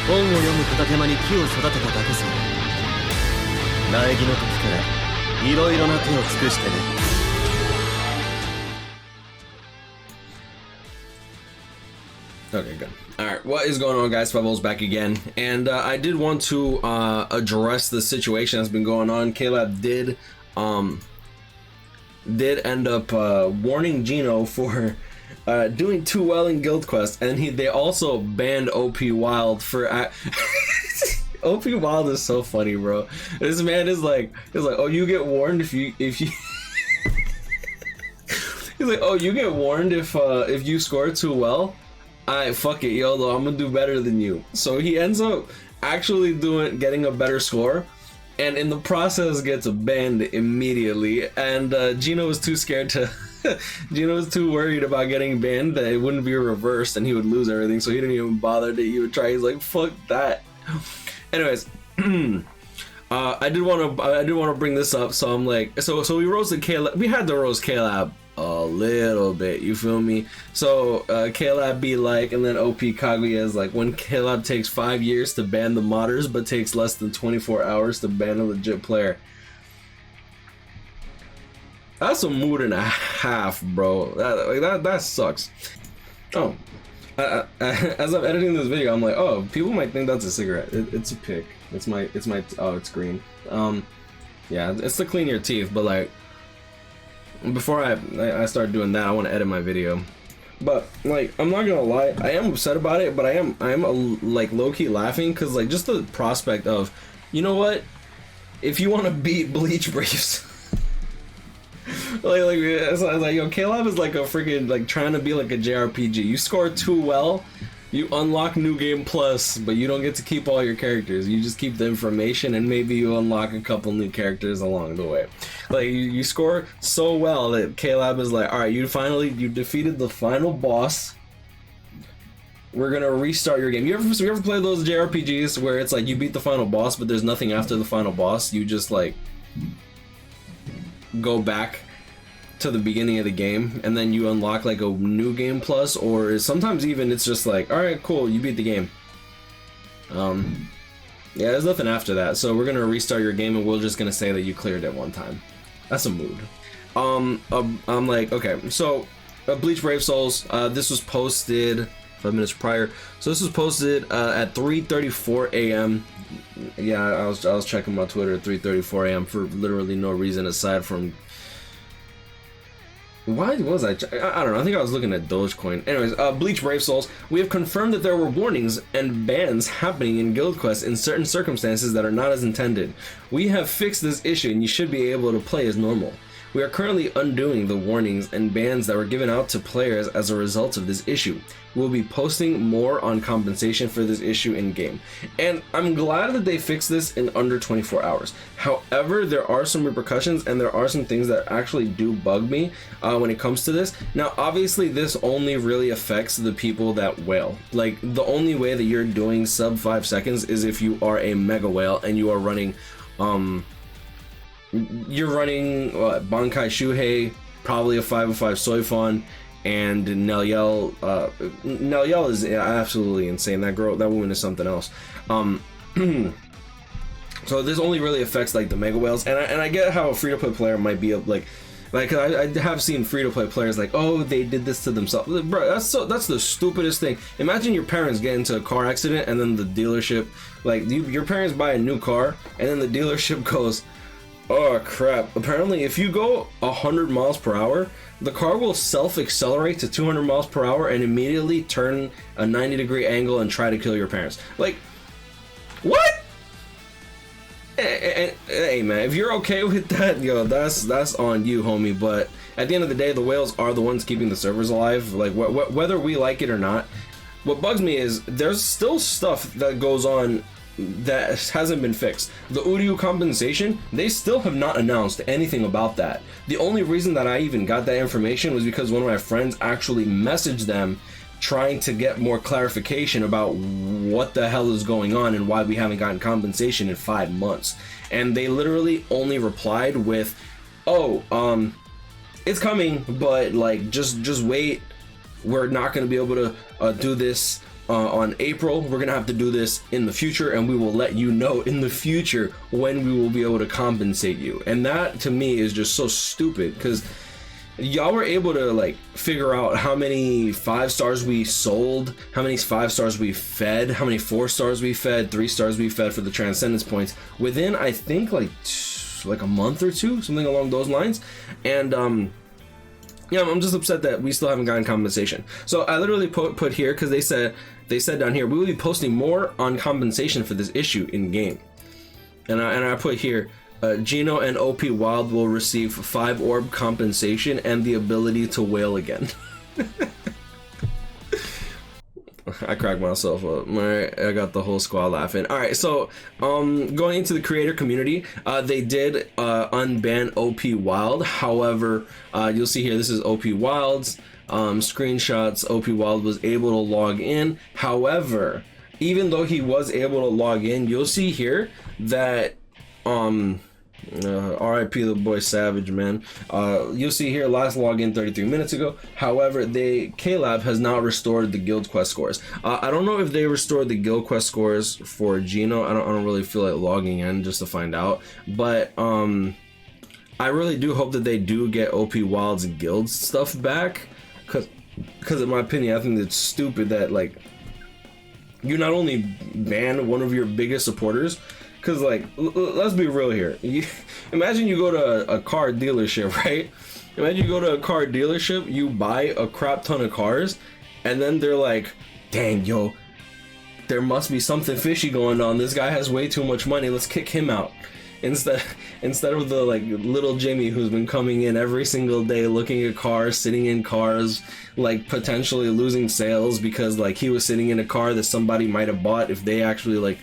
本を読む片手間に木を育てただけさ。苗木の時からいろいろな手を尽くしてね。Okay, good. Alright, what is going on, guys? SpitefulHopes back again. And I did want to address the situation that's been going on. KLab did end up warning Gino for doing too well in Guild Quest, and they also banned OP Wild for OP Wild is so funny, bro. This man is like, oh, you get warned if you he's like, oh, you get warned if you score too well. Alright, fuck it, YOLO, I'm gonna do better than you. So he ends up actually getting a better score, and in the process gets banned immediately. And Gino was too scared to Gino was too worried about getting banned that it wouldn't be reversed and he would lose everything, so he didn't even bother to even try. He's like, fuck that. Anyways, I did want to bring this up. So I'm like, so we roasted KLab. We had to roast KLab a little bit, you feel me? So KLab be like, and then OP Kaguya is like, when KLab takes 5 years to ban the modders but takes less than 24 hours to ban a legit player. That's a mood and a half, bro. That sucks. Oh, as I'm editing this video, I'm like, oh, people might think that's a cigarette. It's a pick. It's my oh, it's green. Yeah, it's to clean your teeth, but like, before I start doing that, I want to edit my video. But like, I'm not gonna lie, I am upset about it, but I am like low-key laughing, because like, just the prospect of, you know what, if you want to beat Bleach Braves, like it's like, yo, KLab is like a freaking, like, trying to be like a JRPG. You score too well, you unlock New Game Plus, but you don't get to keep all your characters. You just keep the information, and maybe you unlock a couple new characters along the way. Like, you score so well that KLab is like, alright, you defeated the final boss. We're gonna restart your game. You ever play those JRPGs where it's like you beat the final boss, but there's nothing after the final boss? You just like go back to the beginning of the game, and then you unlock like a new game plus, or sometimes even it's just like, all right, cool, you beat the game. Yeah, there's nothing after that, so we're gonna restart your game, and we're just gonna say that you cleared it one time. That's a mood. I'm like, okay, so Bleach Brave Souls, this was posted 5 minutes prior, so this was posted at 3:34 a.m. Yeah, I was checking my Twitter at 3:34 a.m. for literally no reason aside from, why was I don't know, I think I was looking at Dogecoin. Anyways, Bleach Brave Souls, we have confirmed that there were warnings and bans happening in Guild Quest in certain circumstances that are not as intended. We have fixed this issue and you should be able to play as normal. We are currently undoing the warnings and bans that were given out to players as a result of this issue. We'll be posting more on compensation for this issue in game. And I'm glad that they fixed this in under 24 hours. However, there are some repercussions and there are some things that actually do bug me when it comes to this. Now, obviously, this only really affects the people that whale. Like, the only way that you're doing sub 5 seconds is if you are a mega whale and you are running Bankai Shuhei, probably a 505 Soifon, and Nelyel. Nelyel is absolutely insane. That woman is something else. So this only really affects like the mega whales, and I get how a free-to-play player might be like I have seen free-to-play players like, oh, they did this to themselves. Bro, that's the stupidest thing. Imagine your parents get into a car accident and then the dealership, like, your parents buy a new car and then the dealership goes, oh crap, apparently if you go 100 miles per hour, the car will self-accelerate to 200 miles per hour and immediately turn a 90-degree angle and try to kill your parents. Like, what? Hey man, if you're okay with that, yo, that's on you, homie. But at the end of the day, the whales are the ones keeping the servers alive. Like, whether we like it or not, what bugs me is there's still stuff that goes on that hasn't been fixed. The Uryu compensation, they still have not announced anything about that. The only reason that I even got that information was because one of my friends actually messaged them trying to get more clarification about what the hell is going on and why we haven't gotten compensation in 5 months. And they literally only replied with, oh, it's coming, but like just wait, we're not going to be able to do this on April. We're gonna have to do this in the future, and we will let you know in the future when we will be able to compensate you. And that to me is just so stupid, because y'all were able to like figure out how many 5 stars we sold, how many 5 stars we fed, how many 4 stars we fed, 3 stars we fed for the transcendence points within, I think, like a month or two, something along those lines. And yeah, I'm just upset that we still haven't gotten compensation. So I literally put here, because they said down here, we will be posting more on compensation for this issue in game. And I put here, Gino and OP Wild will receive 5 orb compensation and the ability to wail again. I cracked myself up. Alright, I got the whole squad laughing. Alright, so going into the creator community, they did unban OP Wild. However, you'll see here, this is OP Wild's screenshots. OP Wild was able to log in. However, even though he was able to log in, you'll see here that RIP the boy Savage, man. You'll see here last login 33 minutes ago. However, KLab has now restored the guild quest scores. I don't know if they restored the guild quest scores for Gino. I don't really feel like logging in just to find out, but I really do hope that they do get OP Wild's guild stuff back, because in my opinion, I think it's stupid that like you not only ban one of your biggest supporters. Because, like, let's be real here. Imagine you go to a car dealership, right? Imagine you go to a car dealership, you buy a crap ton of cars, and then they're like, dang, yo, there must be something fishy going on. This guy has way too much money. Let's kick him out. Instead of the, like, little Jimmy who's been coming in every single day looking at cars, sitting in cars, like, potentially losing sales because, like, he was sitting in a car that somebody might have bought if they actually, like,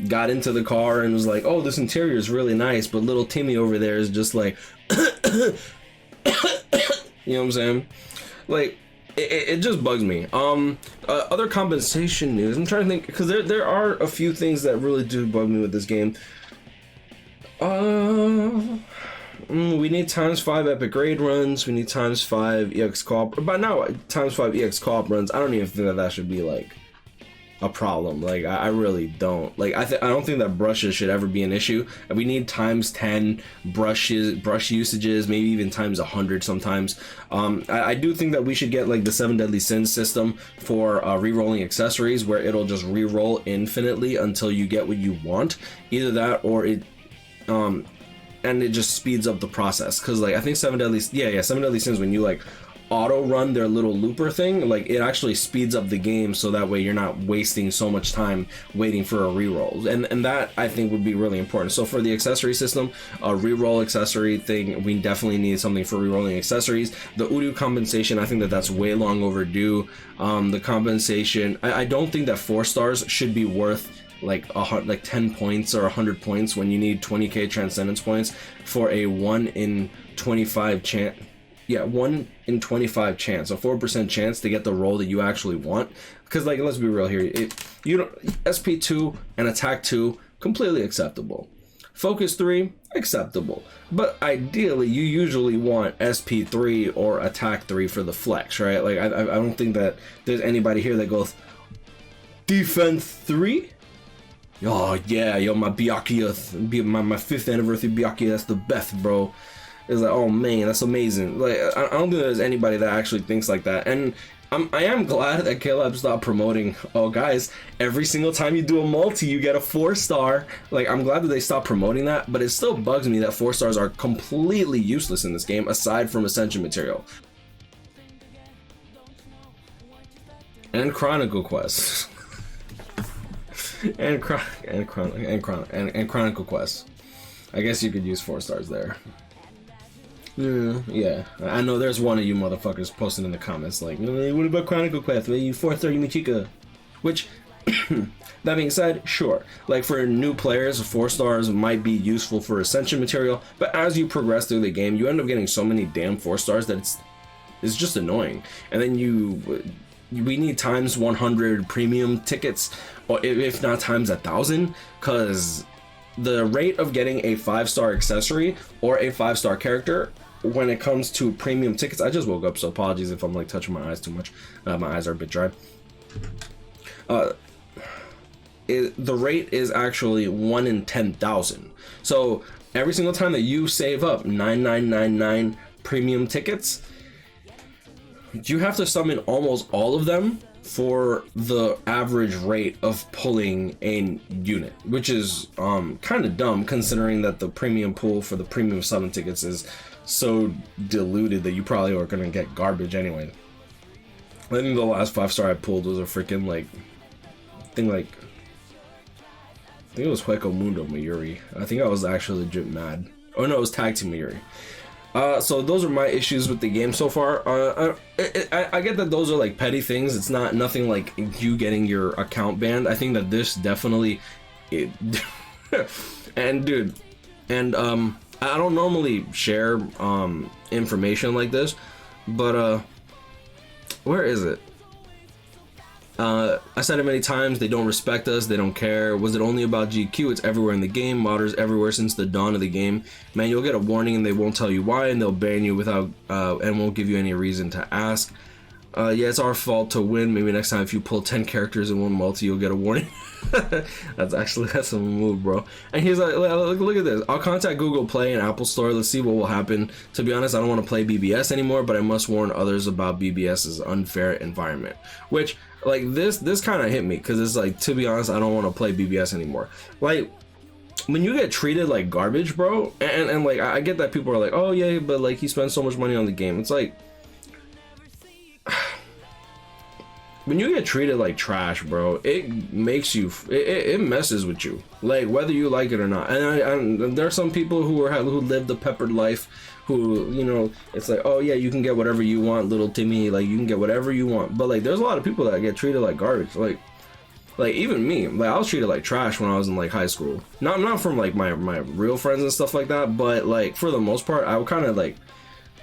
got into the car and was like, oh, this interior is really nice, but little Timmy over there is just like you know what I'm saying? Like it just bugs me. Other compensation news, I'm trying to think, because there are a few things that really do bug me with this game. We need ×5 epic raid runs, we need ×5 EX co-op. By now, ×5 EX co-op runs, I don't even think that should be like a problem. Like I really don't. Like I don't think that brushes should ever be an issue. We need ×10 brush usages, maybe even ×100 sometimes. I do think that we should get like the 7 deadly sins system for re-rolling accessories, where it'll just re-roll infinitely until you get what you want. Either that or it and it just speeds up the process, because like I think 7 deadly sins, when you like auto run their little looper thing, like it actually speeds up the game, so that way you're not wasting so much time waiting for a reroll, and that I think would be really important. So for the accessory system, a reroll accessory thing, we definitely need something for rerolling accessories. The Udu compensation, I think that that's way long overdue. The compensation, I don't think that 4 stars should be worth like 10 points or 100 points when you need 20k transcendence points for a 1 in 25 chance. Yeah, 1 in 25 chance, a 4% chance to get the roll that you actually want. Because like, let's be real here, you don't, SP2 and attack 2 completely acceptable, focus 3 acceptable, but ideally you usually want SP3 or attack 3 for the flex, right? Like I don't think that there's anybody here that goes defense 3. Oh yeah, yo, my Byakuya, my 5th anniversary Byakuya, that's the best, bro. It's like, oh man, that's amazing. Like I don't think there's anybody that actually thinks like that. And I am glad that KLab stopped promoting, oh guys, every single time you do a multi you get a 4-star. Like I'm glad that they stopped promoting that, but it still bugs me that 4 stars are completely useless in this game aside from ascension material and chronicle quests. and chronicle quests. I guess you could use 4 stars there. Yeah, I know there's one of you motherfuckers posting in the comments like, what about Chronicle Quest? Well, you 430 me chica. Which, that being said, sure. Like for new players, 4 stars might be useful for ascension material, but as you progress through the game, you end up getting so many damn 4 stars that it's just annoying. And then we need ×100 premium tickets, or if not ×1,000, because the rate of getting a 5-star accessory or a 5-star character when it comes to premium tickets, I just woke up, so apologies if I'm like touching my eyes too much. My eyes are a bit dry. the rate is actually 1 in 10,000. So every single time that you save up 9999 premium tickets, you have to summon almost all of them for the average rate of pulling a unit, which is kind of dumb considering that the premium pool for the premium summon tickets is so diluted that you probably are gonna get garbage anyway. I think the last 5-star I pulled was a freaking I think it was Hueco Mundo Mayuri. I think I was actually legit mad. Oh no, it was Tag Team Mayuri. So those are my issues with the game so far. I get that those are like petty things. It's not nothing like you getting your account banned. I think that this definitely and dude, and I don't normally share information like this, but where is it? I said it many times, they don't respect us, they don't care. Was it only about GQ? It's everywhere in the game, modders everywhere since the dawn of the game. Man, you'll get a warning and they won't tell you why, and they'll ban you without and won't give you any reason to ask. Yeah, it's our fault to win. Maybe next time if you pull 10 characters in one multi, you'll get a warning. that's a move, bro. And he's like, look at this. I'll contact Google Play and Apple Store. Let's see what will happen. To be honest, I don't want to play BBS anymore, but I must warn others about BBS's unfair environment. Which, like, this kind of hit me, because it's like, to be honest, I don't want to play BBS anymore. Like, when you get treated like garbage, bro, and like, I get that people are like, oh yeah, but like, he spends so much money on the game. It's like, when you get treated like trash, bro, it makes you, it messes with you, like whether you like it or not. And there are some people who live the peppered life, who, you know, it's like, oh yeah, you can get whatever you want, little Timmy, like you can get whatever you want. But like, there's a lot of people that get treated like garbage. Like even me, like I was treated like trash when I was in like high school. Not from like my real friends and stuff like that, but like for the most part, I kind of like,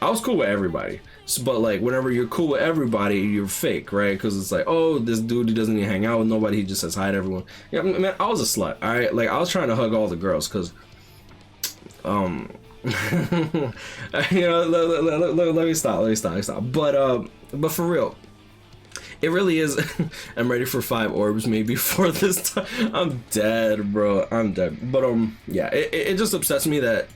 I was cool with everybody. But like, whenever you're cool with everybody, you're fake, right? Because it's like, oh, this dude, he doesn't even hang out with nobody, he just says hi to everyone. Yeah, man, I was a slut. Like, I was trying to hug all the girls, because you know, let me stop. But for real, it really is. I'm ready for 5 orbs maybe for this time. I'm dead, bro. I'm dead. But yeah, it just upsets me that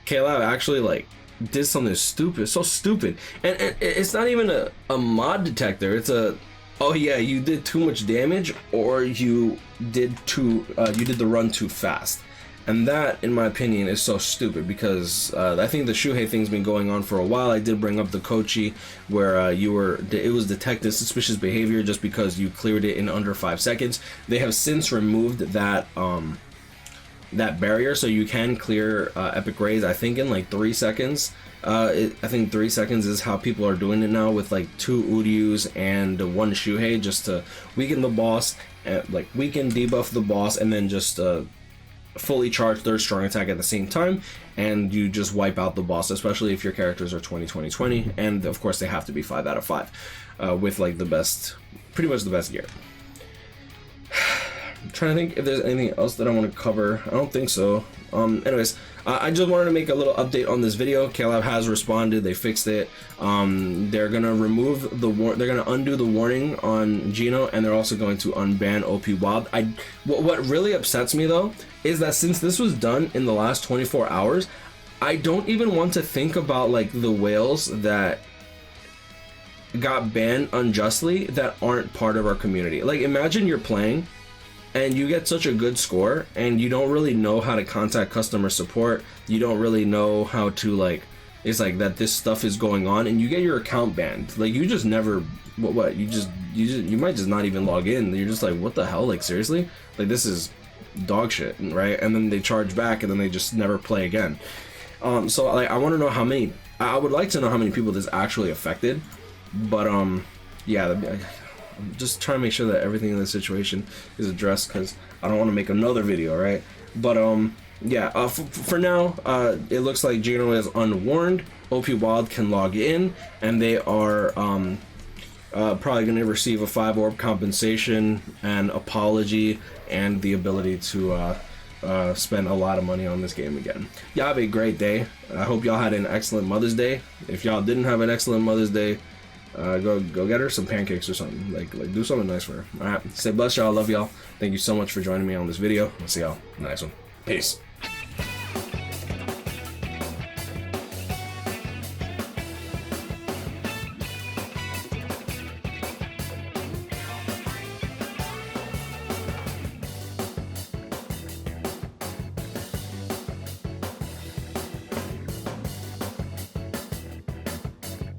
KLab actually like did something stupid, so stupid. And it's not even a mod detector. It's a, oh yeah, you did too much damage, or you did the run too fast. And that, in my opinion, is so stupid, because I think the Shuhei thing's been going on for a while. I did bring up the Kochi, where it was detected suspicious behavior just because you cleared it in under 5 seconds. They have since removed that that barrier, so you can clear epic raids, I think, in like 3 seconds. I think 3 seconds is how people are doing it now, with like 2 Uryus and 1 Shuhei, just to weaken the boss, like weaken, debuff the boss, and then just fully charge their strong attack at the same time, and you just wipe out the boss, especially if your characters are 20-20-20, and of course they have to be 5 out of 5 with like the best, pretty much the best gear. I'm trying to think if there's anything else that I want to cover. I don't think so. Anyways, I just wanted to make a little update on this video. KLab has responded. They fixed it. They're gonna remove they're gonna undo the warning on Gino, and they're also going to unban OP Wild. What really upsets me though is that since this was done in the last 24 hours, I don't even want to think about like the whales that got banned unjustly that aren't part of our community. Like, imagine you're playing and you get such a good score and you don't really know how to contact customer support, you don't really know how to, like, it's like that this stuff is going on, and you get your account banned. Like, you just never, you might just not even log in. You're just like, what the hell, like, seriously, like, this is dog shit, right? And then they charge back, and then they just never play again. So like, I want to know how many, I would like to know how many people this actually affected. But yeah, I'm just trying to make sure that everything in this situation is addressed, because I don't want to make another video, right? But yeah, for now, it looks like Gino is unwarned. OP Wild can log in, and they are probably going to receive a 5 orb compensation, an apology, and the ability to spend a lot of money on this game again. Y'all have a great day. I hope y'all had an excellent Mother's Day. If y'all didn't have an excellent Mother's Day, go get her some pancakes or something. Like do something nice for her. All right, stay blessed, y'all. Love y'all. Thank you so much for joining me on this video. I'll see y'all in the next one. Peace.